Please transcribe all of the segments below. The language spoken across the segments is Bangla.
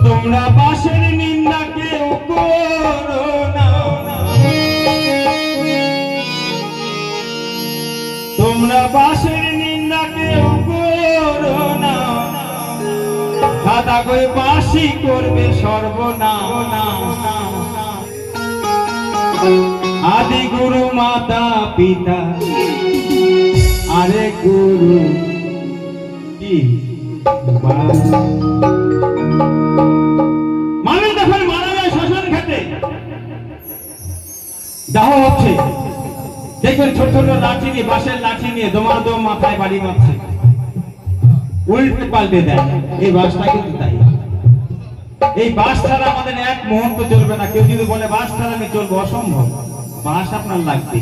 তোমরা বাসের নিন্দা কেউ করো না, তোমরা বাসের নিন্দা কেউ করো না, খাতা কই বাসি করবে সর্বনাশ। আদি গুরু মাতা পিতা আরে গুরু কি মানুষ যখন মারা যায় শ্মশান ঘাটে দাহ হচ্ছে, দেখবেন ছোট ছোট লাঠি নিয়ে, বাঁশের লাঠি নিয়ে দমাদম মাথায় বাড়ি মারছে, উল্টে পাল্টে দেয়। এই বাসটা কিন্তু তাই। এই বাস ছাড়া আমাদের এক মুহূর্ত চলবে না। কেউ যদি বলে বাস ছাড়া আমি চলবো, অসম্ভব। বাস আপনার লাগবে।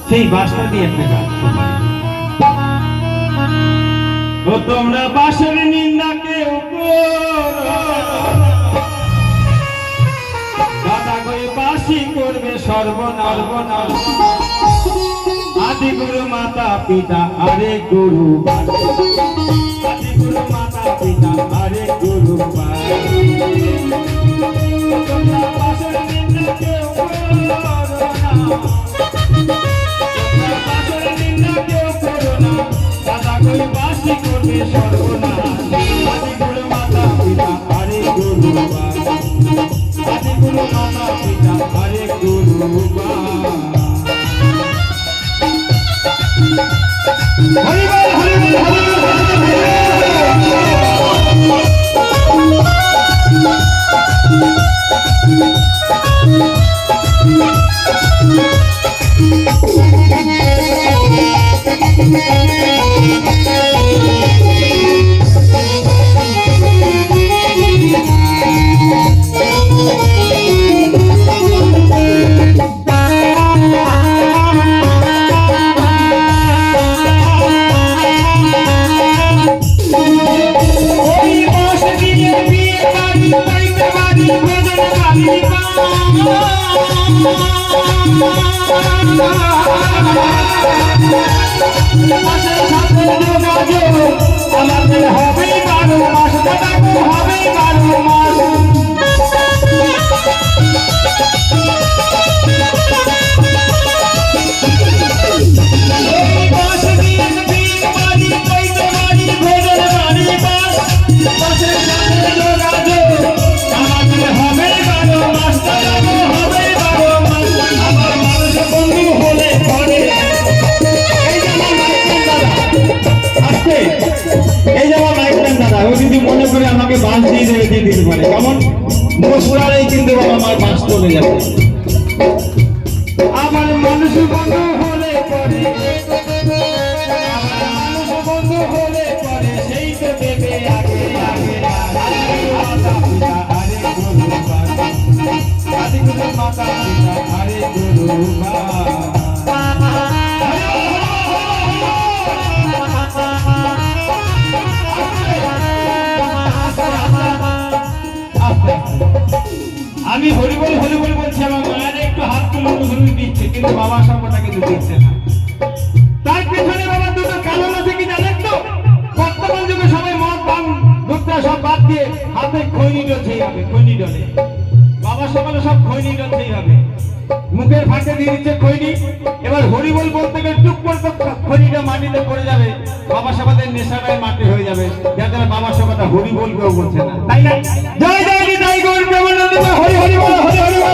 সেই বাসটা দিয়ে একটা গান, ও তোমরা বাসের নিন্দা কেউ করো, দাদা কই বাসি করবে সর্বনাশ। আদি গুরু মাতা পিতা আরে গুরু, আদি গুরু মাতা পিতা আরে গুরু। তোমরা বাসের নিন্দা কেউ করো না, তোমরা বাসের নিন্দা কেউ করো না, দাদা কই বাসি করবে সর্বনাশ। আদি গুরু মাতা পিতা আরে গুরু, আদি গুরু মাতা পিতা আরে গুরু। হরি বল হরি বল হরি আমাদের হবে 12 মাস, হবে 12 মাস। মনে করে আমাকে বাস দিয়ে দেবে, দিয়ে দিতে পারে, কেমন পুরাই কিন্তু আমার বাস চলে যাবে। আমার মানুষ বন্ধু হলে পরে, আমার মানুষ বন্ধু হলে পরে সেই তো দেবে আগে আগে। মাতা পিতা আরে গুরু, আদি গুরু মাতা পিতা আরে গুরু। আমি হরিবল হরিবল বলছি, আমার মায়ের একটু হাত তুলে দিচ্ছে, কিন্তু বাবা সবটা কিন্তু দিচ্ছে না। তার পেছনে বাবা দুটো কারণ আছে কি জানেন তো? বর্তমান যুগে সবাই মদ পান দুধটা সব বাদ দিয়ে হাতে খৈনি ডলছেই হবে, খৈনি ডলে। বাবা সকালে সব খৈনি ডলছেই হবে, মুখের ফাঁকে দিয়ে দিচ্ছে খৈনি। এবার হরিবল বলতে গেলে টুক করে খৈনিটা মাটিতে পড়ে যাবে, বাবা সবাদের নেশাটাই মাটি হয়ে যাবে, যাতে বাবা সবাটা হরিবল কেউ বলছে না, তাই না? জয় জয় জয় গৌর প্রেমানন্দ, হরি হরি বল, হরি হরি বল।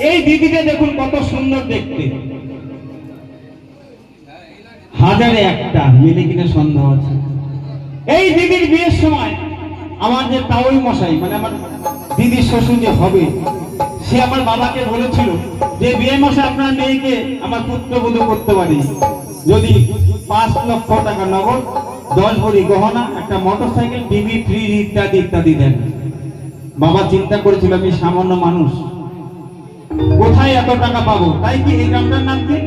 এই দিদিটা দেখুন কত সুন্দর দেখতে, হাজারে একটা, মেলে কিনা সন্দেহ আছে। এই দিদির বিয়ের সময় আমার যে তাওই মশাই, মানে আমার দিদির শ্বশুর যে হবে, সে আমার বাবাকে বলেছিল যে বিয়ে মাসে আপনার মেয়েকে আমার পুত্রবধূ করতে পারি যদি 5 লক্ষ টাকা নগদ, 10 ভরি গহনা, একটা মোটরসাইকেল, টিভি, ফ্রিজ ইত্যাদি ইত্যাদি দেন। বাবা চিন্তা করেছিল আমি সামান্য মানুষ, কোথায় এত টাকা পাবো, তাই কি এই গ্রামটার নাম কি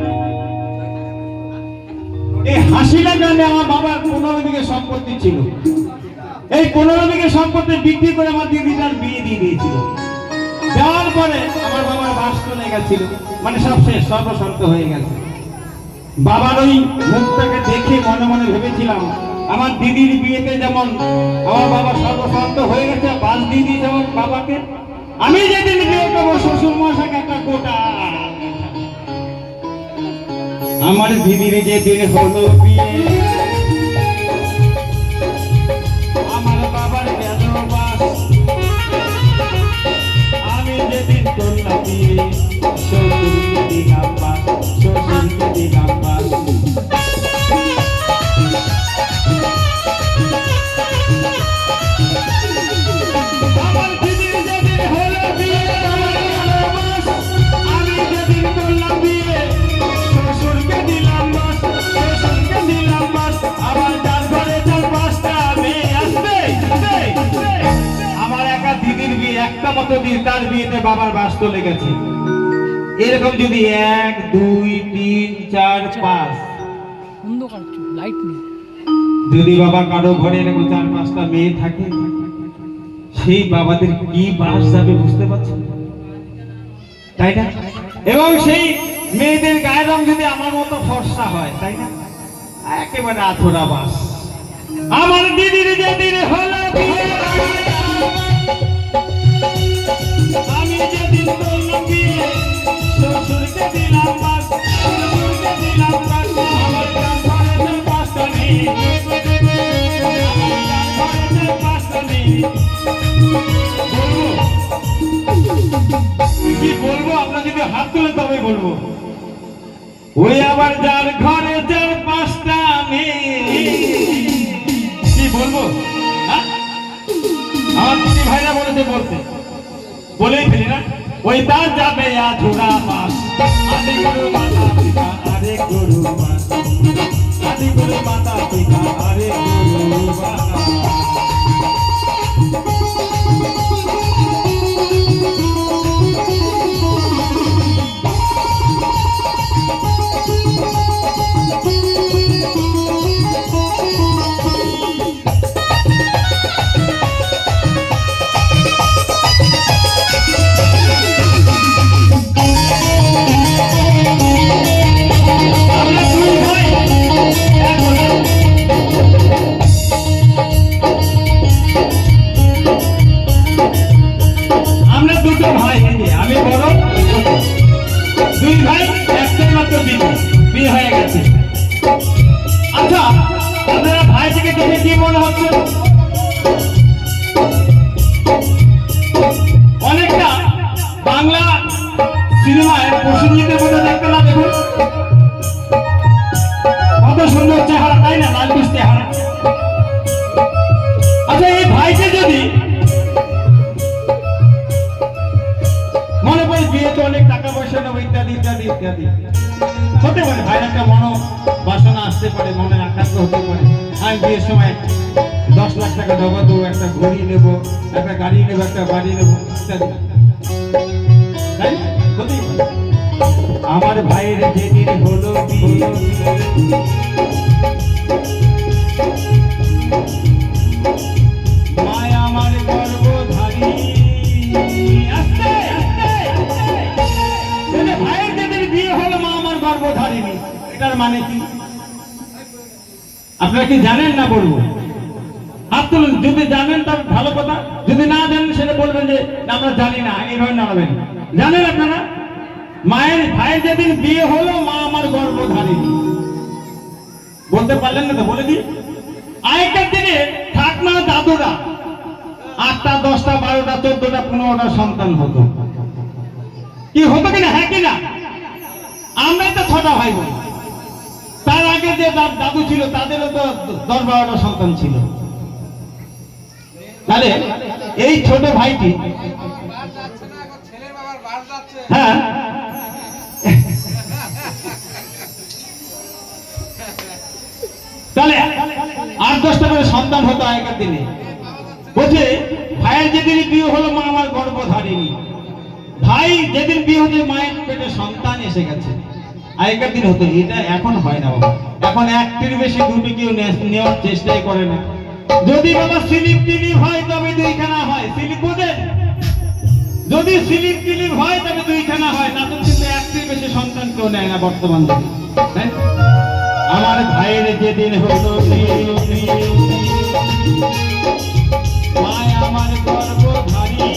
এই হাসিলা গ্রামে আমার বাবার 15 বিঘে সম্পত্তি ছিল। এই 15 বিঘে সম্পত্তি বিক্রি করে আমার দিদিটার বিয়ে দিয়ে দিয়েছিল। দেওয়ার পরে আমার বাবার বাস চলে গেছিল, মানে সব শেষ, সর্বশান্ত হয়ে গেছে। বাবার ওই মুখটাকে দেখে মনে মনে ভেবেছিলাম আমার দিদির বিয়েতে যেমন আমার বাবা সর্বশান্ত হয়ে গেছে, বাস দিদি যেমন বাবাকে, আমি যেদিন বিয়ে করবো শ্বশুর মশাকে একটা গোটা। আমার দিদির যেদিন হলো বিয়ে, আমার বাবার গেল বাস, আমি যেদিন করলাম বিয়ে শ্বশুরকে দিলাম বাস, শ্বশুরকে দিলাম বাস। আমার দিদির যেদিন হলো বিয়ে, আমি যেদিন করলাম বিয়ে শ্বশুরকে দিলাম বাস, শ্বশুরকে দিলাম বাস। আমার যার ঘরে যার বাসটা মেয়ে আসবে, আমার একা দিদির বিয়ে, একটা মতো দিদি, তার বিয়েতে বাবার বাস চলে গেছে। এরকম যদি 1 2 3 4 5 যদি বাবা কারো ঘরে এরকম 4-5টা মেয়ে থাকে, সেই বাবাদের কি বাস যাবে বুঝতে পারছেন, তাই না? এবং সেই মেয়েদের গায়ের রং যদি আমার মতো ফর্সা হয়, তাই না, একেবারে আথোরা বাস। আমার দিদির যেদিন হলো বিয়ে, আমি যেদিন করলাম বিয়ে শ্বশুরকে দিলাম বাস, শ্বশুরকে দিলাম বাস। আমার যার ঘরে যার বাসটা নেই, আমার যার ঘরে যার বাসটা নেই, কি বলবো? আপনার যদি হাত তুলে তবে বলবো, ওই আবার যার ঘরে যার বাসটা নেই, কি বলবো? আমার দিদি ভাইরা বলেছে, বলেই ফেলি না, ওই তার যাবে আধুরা বাস। আদি গুরু মাতা পিতা আরে গুরু মাতা, আদি গুরু মাতা পিতা আরে গুরু মাতা। আচ্ছা, আপনারা ভাই থেকে দেখে কি মনে হচ্ছে? অনেকটা বাংলা সিনেমায় প্রসেনজিতের মধ্যে দেখতে না? দেখুন কত সুন্দর চেহারা, তাই না? লালকুশ চেহারা। আচ্ছা, এই ভাইকে যদি মনে পড়ে বিয়েতে অনেক টাকা পয়সা নেবো ইত্যাদি ইত্যাদি ইত্যাদি, হতে পারে ভাইয়ের একটা বাসনা আসতে পারে, মনে আকাঙ্ক্ষা হতে পারে, আমি বিয়ের সময় 10 লাখ টাকা জমা দেবো, একটা ঘড়ি নেবো, একটা গাড়ি নেবো, একটা বাড়ি নেবো ইত্যাদি, তাই হতেই পারে। আমার ভাইয়ের যেদিন হলো বিয়ে, মায়া আমার গর্ভধারী, ভাইয়ের যেদিন বিয়ে হলো মা আমার গর্ভধারিণী, এটার মানে কি আপনারা কি জানেন না? বলবো, হাত তুলুন যদি জানেন, তার ভালো কথা, যদি না জানেন সেটা বলবেন যে আমরা জানি না, এইভাবে নাড়াবেন। জানেন আপনারা? ভাইয়ের যেদিন বিয়ে হলো মা আমার গর্ভধারিণী, বলতে পারলেন না তো বলে দিই। আগেকার দিনে ঠাকমা দাদুরা 8টা 10টা 12টা 14টা 15টা সন্তান হতো, কি হতো কিনা? হ্যাঁ কিনা? আমরাই তো 6টা ভাই বোন, তার আগে যে দাদু ছিল তাদেরও তো 10-12টা সন্তান ছিল। তাহলে এই ছোট ভাইটি হ্যাঁ, তাহলে 8-10টা করে সন্তান হতো আগেকার দিনে। বলছে ভাইয়ের যেদিন বিয়ে হলো মা আমার গর্ভধারিণী, ভাই যেদিন বিয়ে হতে মায়ের পেটে সন্তান এসে গেছে। আগেকার দিন হতো, এটা এখন হয় না বাবা। এখন একটির বেশি দুটি কেউ নেওয়ার চেষ্টাই করে না। যদি বাবা স্লিপ টিলিপ হয় তবে 2খানা হয়, স্লিপ বোঝেন? যদি স্লিপ টিলিপ হয় তবে 2খানা হয়, না তো কিন্তু একটির বেশি সন্তান কেউ নেয় না বর্তমান যুগে। আমার ভাইয়ের যেদিন হলো মায় আমার গর্ভধারিণী,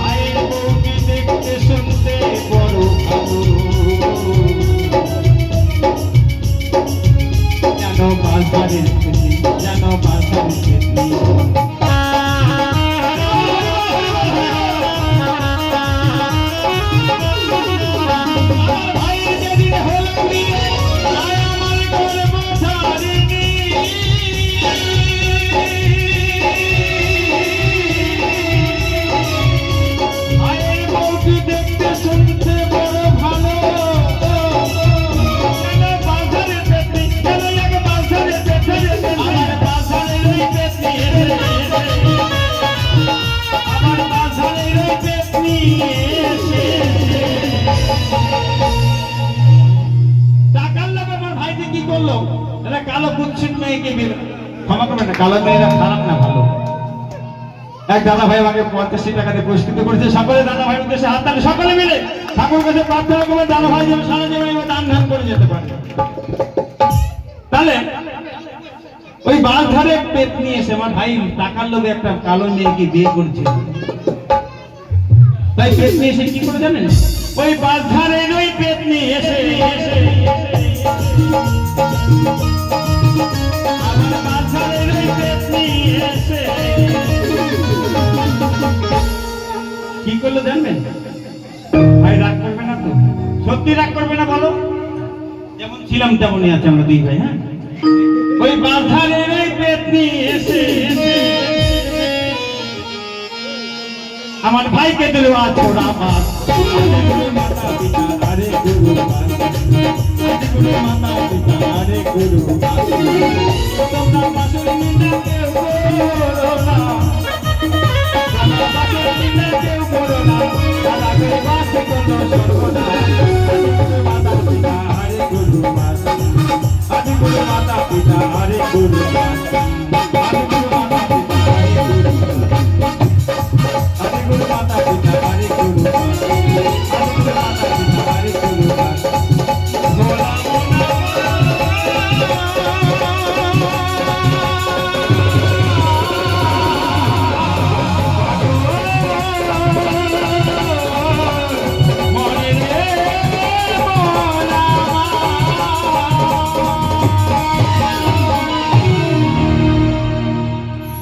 ভাইয়ের বউকে দেখতে শুনতে বড় ভালো, যেন বাজারের খেতে, যেন বাজারের খেতে। কালো কুৎসিত মেয়েকে ক্ষমা করবেন না, কালো মেয়েরা খারাপ না ভালো। এক দাদা ভাই আমাকে 85 টাকা দিয়ে পুরস্কৃত করেছে। সকলে দাদা ভাইয়ের উদ্দেশ্যে হাত তালি সকলে মিলে ঠাকুর কাছে প্রার্থনা করবে দাদা ভাই যেন সারা জীবন দান ধ্যান করে যেতে পারে। তাহলে ওই বাঁশধারে পেট নিয়ে এসে আমার ভাই টাকার লোভে একটা কালো মেয়েকে বিয়ে করছে। তাই পেট নিয়ে এসে কি করে জানেন? ওই বাঁশধারের ওই পেট নিয়ে এসে কি করলো জানবেন? ভাই রাগ করবে না তো? সত্যি রাগ করবে না বলো? যেমন ছিলাম তেমনই আছে আমরা 2 ভাই। হ্যাঁ, ওই বাঁশধারের ওই পেট নিয়ে এসে আমার ভাইকে দিল আছোড়া মাছ। মাতা পিতা আরে গুরু মাতা পিতা আরে গুরু, তোমরা বাসর নিন্দা কেউ করো না, তোমরা বাসর নিন্দা কেউ করো না, তারা করে বাস করো সর্বদা। মাতা পিতা আরে গুরু আদি গুরু মাতা পিতা আরে গুরু।